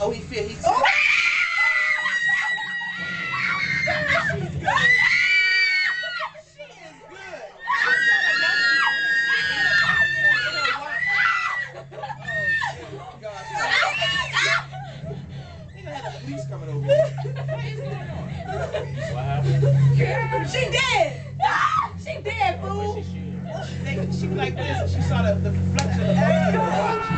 Oh, he feel he's. Police coming over here. What is going on? What happened? Girl, she dead. She dead, fool. She like this. She saw the reflection of the